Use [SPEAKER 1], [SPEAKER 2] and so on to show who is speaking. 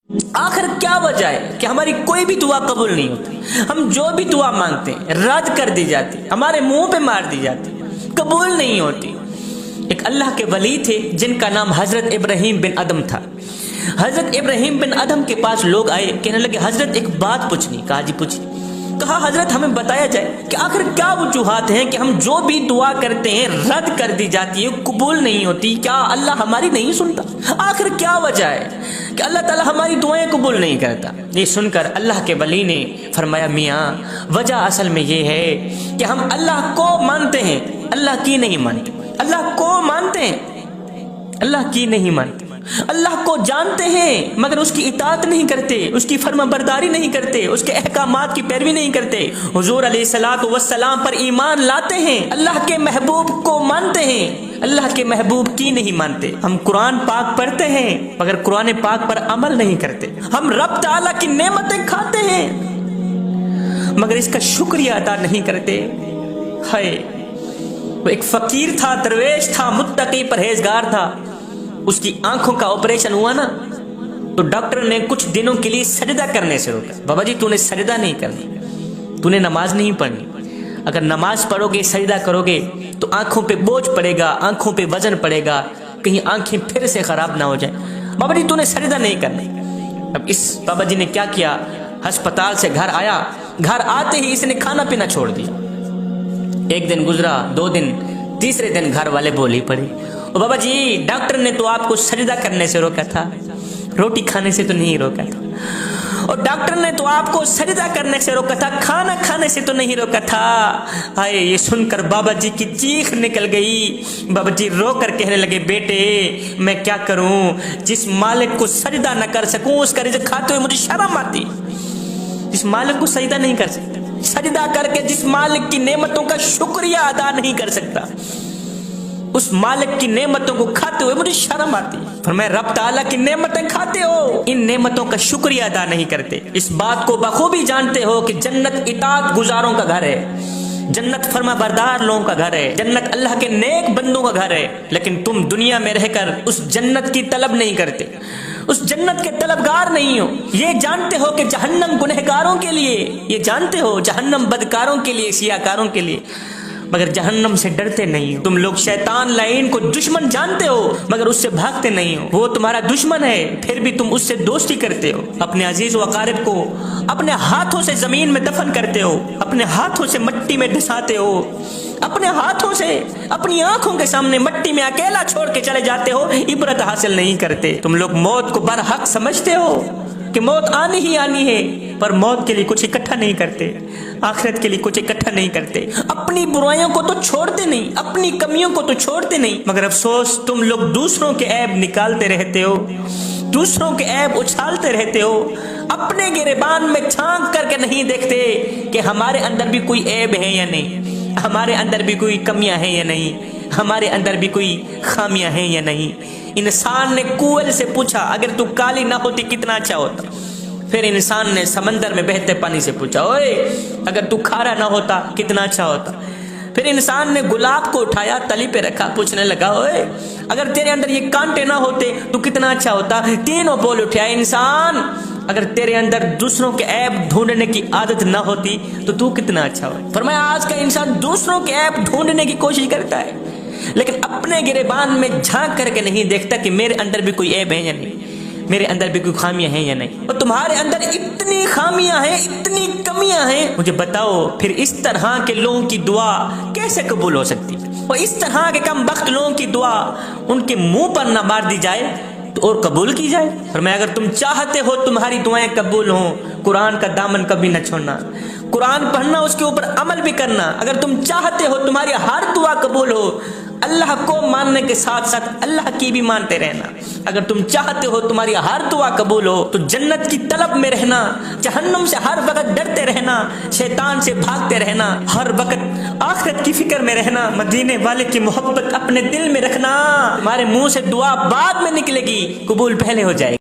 [SPEAKER 1] آخر کیا وجہ ہے کہ ہماری کوئی بھی دعا قبول نہیں ہوتی؟ ہم جو بھی دعا مانگتے ہیں رد کر دی جاتی، ہمارے منہ پہ مار دی جاتی، قبول نہیں ہوتی۔ ایک اللہ کے ولی تھے جن کا نام حضرت ابراہیم بن ادم تھا۔ حضرت ابراہیم بن ادم کے پاس لوگ آئے، کہنے لگے حضرت ایک بات پوچھنی۔ کہا جی پوچھیں۔ کہا حضرت ہمیں بتایا جائے کہ آخر کیا وجوہات ہیں کہ ہم جو بھی دعا کرتے ہیں رد کر دی جاتی ہے، قبول نہیں ہوتی؟ کیا اللہ ہماری نہیں سنتا؟ آخر کیا وجہ ہے کہ اللہ تعالیٰ ہماری دعائیں قبول نہیں کرتا؟ یہ سن کر اللہ کے ولی نے فرمایا میاں وجہ اصل میں یہ ہے کہ ہم اللہ کو مانتے ہیں، اللہ کی نہیں مانتے۔ اللہ کو مانتے ہیں، اللہ کی نہیں مانتے۔ اللہ کو جانتے ہیں مگر اس کی اطاعت نہیں کرتے، اس کی فرما برداری نہیں کرتے، اس کے احکامات کی پیروی نہیں کرتے۔ حضور علیہ الصلوۃ والسلام پر ایمان لاتے ہیں، اللہ کے محبوب کو مانتے ہیں، اللہ کے محبوب کی نہیں مانتے۔ ہم قرآن پاک پڑھتے ہیں مگر قرآن پاک پر عمل نہیں کرتے۔ ہم رب تعالیٰ کی نعمتیں کھاتے ہیں مگر اس کا شکریہ ادا نہیں کرتے۔ ہائے، وہ ایک فقیر تھا، درویش تھا، متقی پرہیزگار تھا۔ اس کی آنکھوں کا آپریشن ہوا نا تو ڈاکٹر نے کچھ دنوں کے لیے سجدہ کرنے سے روکا۔ بابا جی تو نے سجدہ نہیں کرنا، تو نے نماز نہیں پڑھنی۔ اگر نماز پڑھو گے سجدہ کرو گے تو آنکھوں پہ بوجھ پڑے گا، آنکھوں پہ وزن پڑے گا، کہیں آنکھیں پھر سے خراب نہ ہو جائیں۔ بابا جی تو نے سجدہ نہیں کرنا۔ اب اس بابا جی نے کیا کیا، ہسپتال سے گھر آیا، گھر آتے ہی اس نے کھانا پینا چھوڑ دیا۔ ایک دن گزرا، 2 دن، تیسرے دن گھر والے بولی پڑے، بابا جی ڈاکٹر نے تو آپ کو سجدہ کرنے سے روکا تھا، روٹی کھانے سے تو نہیں روکا تھا، اور ڈاکٹر نے تو آپ کو سجدہ کرنے سے روکا تھا، کھانا کھانے سے تو نہیں روکا تھا۔ ہائے، یہ سن کر بابا جی کی چیخ نکل گئی۔ بابا جی رو کر کہنے لگے بیٹے میں کیا کروں، جس مالک کو سجدہ نہ کر سکوں اس کا رزق کھاتے ہوئے مجھے شرم آتی۔ جس مالک کو سجدہ نہیں کر سکتا، سجدہ کر کے جس مالک کی نعمتوں کا شکریہ ادا نہیں کر سکتا، اس مالک کی نعمتوں کو کھاتے ہوئے مجھے شرم آتی۔ فرمایا رب تعالیٰ کی نعمتیں کھاتے ہو، ان نعمتوں کا شکریہ ادا نہیں کرتے۔ اس بات کو بخوبی جانتے ہو کہ جنت اطاعت گزاروں کا گھر ہے، جنت فرما بردار لوگوں کا گھر ہے، جنت اللہ کے نیک بندوں کا گھر ہے، لیکن تم دنیا میں رہ کر اس جنت کی طلب نہیں کرتے، اس جنت کے طلبگار نہیں ہو۔ یہ جانتے ہو کہ جہنم گنہگاروں کے لیے، یہ جانتے ہو جہنم بدکاروں کے لیے، سیاکاروں کے لیے، مگر جہنم سے ڈرتے نہیں ہو۔ تم لوگ شیطان لعین کو دشمن جانتے ہو مگر اس سے بھاگتے نہیں ہو۔ وہ تمہارا دشمن ہے پھر بھی تم اس سے دوستی کرتے ہو۔ اپنے عزیز و اقارب کو اپنے ہاتھوں سے زمین میں دفن کرتے ہو، اپنے ہاتھوں سے مٹی میں ڈساتے ہو، اپنے ہاتھوں سے اپنی آنکھوں کے سامنے مٹی میں اکیلا چھوڑ کے چلے جاتے ہو، عبرت حاصل نہیں کرتے۔ تم لوگ موت کو برحق سمجھتے ہو کہ موت آنی ہی آنی ہے، پر موت کے لیے کچھ اکٹھا نہیں کرتے، آخرت کے لیے کچھ اکٹھا نہیں کرتے۔ اپنی برائیوں کو تو چھوڑتے نہیں، اپنی کمیوں کو تو چھوڑتے نہیں، مگر افسوس تم لوگ دوسروں کے عیب نکالتے رہتے ہو، دوسروں کے عیب اچھالتے رہتے ہو، اپنے گریبان میں چھانک کر کے نہیں دیکھتے کہ ہمارے اندر بھی کوئی عیب ہے یا نہیں، ہمارے اندر بھی کوئی کمیاں ہیں یا نہیں، ہمارے اندر بھی کوئی خامیاں ہیں یا نہیں۔ انسان نے کوئل سے پوچھا اگر تو کالی نہ ہوتی کتنا اچھا ہوتا۔ پھر انسان نے سمندر میں بہتے پانی سے پوچھا اوئے اگر تو کھارا نہ ہوتا کتنا اچھا ہوتا۔ پھر انسان نے گلاب کو اٹھایا، تلی پہ رکھا، پوچھنے لگا اوئے اگر تیرے اندر یہ کانٹے نہ ہوتے تو کتنا اچھا ہوتا۔ تینوں بول اٹھا انسان اگر تیرے اندر دوسروں کے عیب ڈھونڈنے کی عادت نہ ہوتی تو کتنا اچھا ہوتا۔ فرمایا آج کا انسان دوسروں کے عیب ڈھونڈنے کی کوشش کرتا ہے لیکن اپنے گریبان میں جھانک کر کے نہیں دیکھتا کہ میرے اندر بھی کوئی عیب ہے یا نہیں، میرے اندر بھی کوئی خامیاں ہیں یا نہیں۔ اور تمہارے اندر اتنی خامیاں ہیں، اتنی کمیاں ہیں، مجھے بتاؤ پھر اس طرح کے لوگوں کی دعا کیسے قبول ہو سکتی؟ اور اس طرح کے کم بخت لوگوں کی دعا ان کے منہ پر نہ مار دی جائے تو اور قبول کی جائے۔ فرمایا اگر تم چاہتے ہو تمہاری دعائیں قبول ہوں، قرآن کا دامن کبھی نہ چھوڑنا، قرآن پڑھنا، اس کے اوپر عمل بھی کرنا۔ اگر تم چاہتے ہو تمہاری ہر دعا قبول ہو، اللہ کو ماننے کے ساتھ ساتھ اللہ کی بھی مانتے رہنا۔ اگر تم چاہتے ہو تمہاری ہر دعا قبول ہو تو جنت کی طلب میں رہنا، جہنم سے ہر وقت ڈرتے رہنا، شیطان سے بھاگتے رہنا، ہر وقت آخرت کی فکر میں رہنا، مدینے والے کی محبت اپنے دل میں رکھنا۔ تمہارے منہ سے دعا بعد میں نکلے گی، قبول پہلے ہو جائے گی۔